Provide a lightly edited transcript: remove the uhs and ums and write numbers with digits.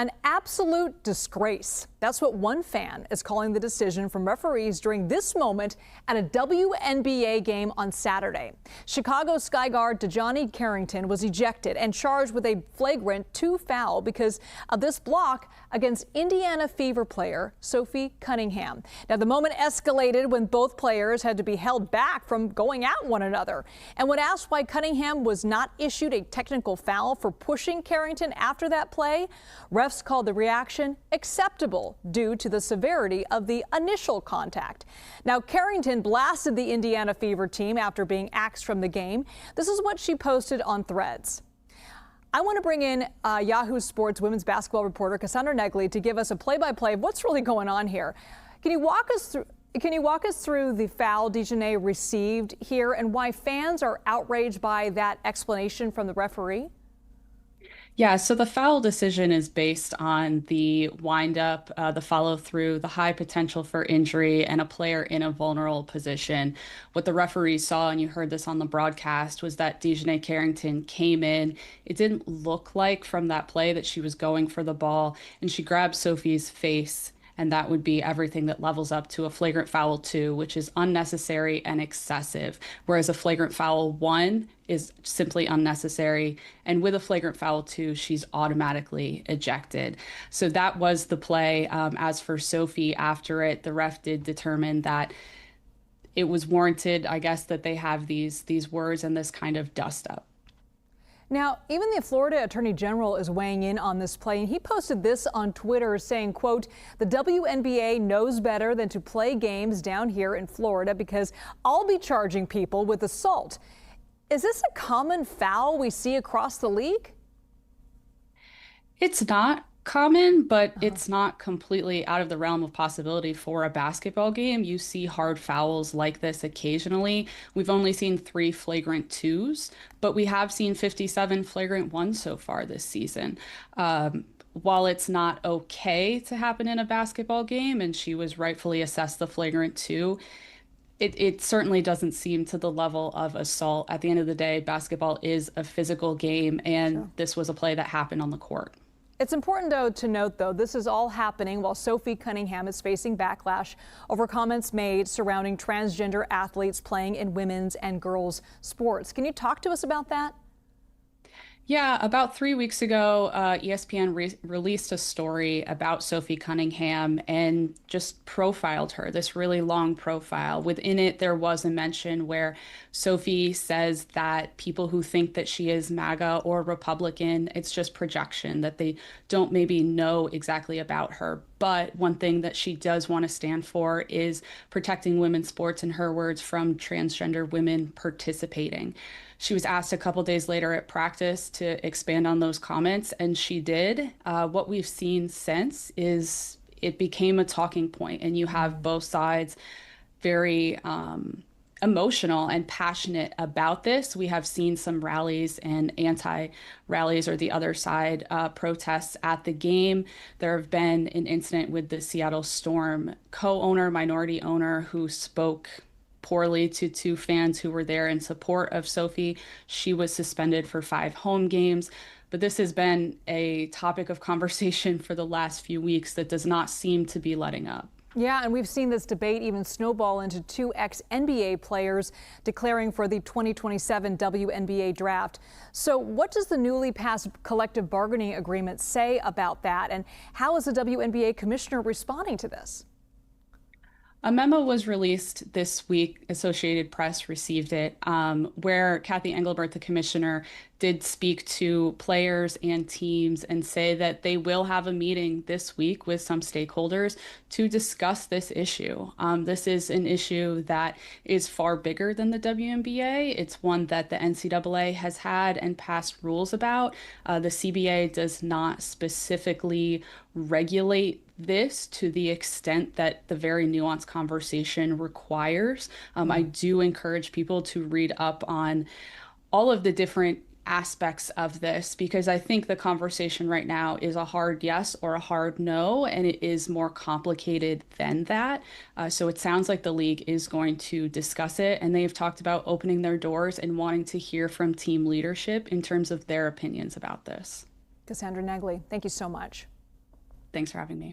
An absolute disgrace. That's what one fan is calling the decision from referees during this moment at a WNBA game on Saturday. Chicago Sky guard DiJonai Carrington was ejected and charged with a flagrant 2 foul because of this block against Indiana Fever player Sophie Cunningham. Now, the moment escalated when both players had to be held back from going at one another. And when asked why Cunningham was not issued a technical foul for pushing Carrington after that play, refs called the reaction acceptable due to the severity of the initial contact. Now, Carrington blasted the Indiana Fever team after being axed from the game. This is what she posted on Threads. I want to bring in Yahoo Sports women's basketball reporter Cassandra Negley to give us a play-by-play of what's really going on here. Can you walk us through the foul DiJonai received here and why fans are outraged by that explanation from the referee? Yeah, so the foul decision is based on the windup, the follow through, the high potential for injury, and a player in a vulnerable position. What the referee saw, and you heard this on the broadcast, was that DiJonai Carrington came in. It didn't look like from that play that she was going for the ball, and she grabbed Sophie's face. And that would be everything that levels up to a flagrant foul 2, which is unnecessary and excessive, whereas a flagrant foul 1 is simply unnecessary. And with a flagrant foul 2, she's automatically ejected. So that was the play. As for Sophie, after it, the ref did determine that it was warranted, I guess, that they have these words and this kind of dust up. Now, even the Florida Attorney General is weighing in on this play, and he posted this on Twitter saying, quote, "The WNBA knows better than to play games down here in Florida because I'll be charging people with assault." Is this a common foul we see across the league? It's not common, but it's not completely out of the realm of possibility for a basketball game. You see hard fouls like this occasionally. We've only seen 3 flagrant 2s, but we have seen 57 flagrant 1s so far this season. While it's not okay to happen in a basketball game, and she was rightfully assessed the flagrant 2, it certainly doesn't seem to the level of assault. At the end of the day, basketball is a physical game, and This was a play that happened on the court. It's important, though, to note, though, this is all happening while Sophie Cunningham is facing backlash over comments made surrounding transgender athletes playing in women's and girls' sports. Can you talk to us about that? Yeah, about 3 weeks ago, ESPN released a story about Sophie Cunningham and just profiled her, this really long profile. Within it, there was a mention where Sophie says that people who think that she is MAGA or Republican, it's just projection, that they don't maybe know exactly about her. But one thing that she does want to stand for is protecting women's sports, in her words, from transgender women participating. She was asked a couple days later at practice to expand on those comments, and she did. What we've seen since is it became a talking point, and you have both sides very emotional and passionate about this. We have seen some rallies and anti-rallies, or the other side, protests at the game. There have been an incident with the Seattle Storm co-owner, minority owner, who spoke poorly to 2 fans who were there in support of Sophie. She was suspended for 5 home games. But this has been a topic of conversation for the last few weeks that does not seem to be letting up. Yeah, and we've seen this debate even snowball into 2 ex-NBA players declaring for the 2027 WNBA draft. So what does the newly passed collective bargaining agreement say about that? And how is the WNBA commissioner responding to this? A memo was released this week, Associated Press received it, where Kathy Engelbert, the commissioner, did speak to players and teams and say that they will have a meeting this week with some stakeholders to discuss this issue. This is an issue that is far bigger than the WNBA. It's one that the NCAA has had and passed rules about. The CBA does not specifically regulate this to the extent that the very nuanced conversation requires. I do encourage people to read up on all of the different aspects of this, because I think the conversation right now is a hard yes or a hard no, and it is more complicated than that. So it sounds like the league is going to discuss it, and they've talked about opening their doors and wanting to hear from team leadership in terms of their opinions about this. Cassandra Negley, thank you so much. Thanks for having me.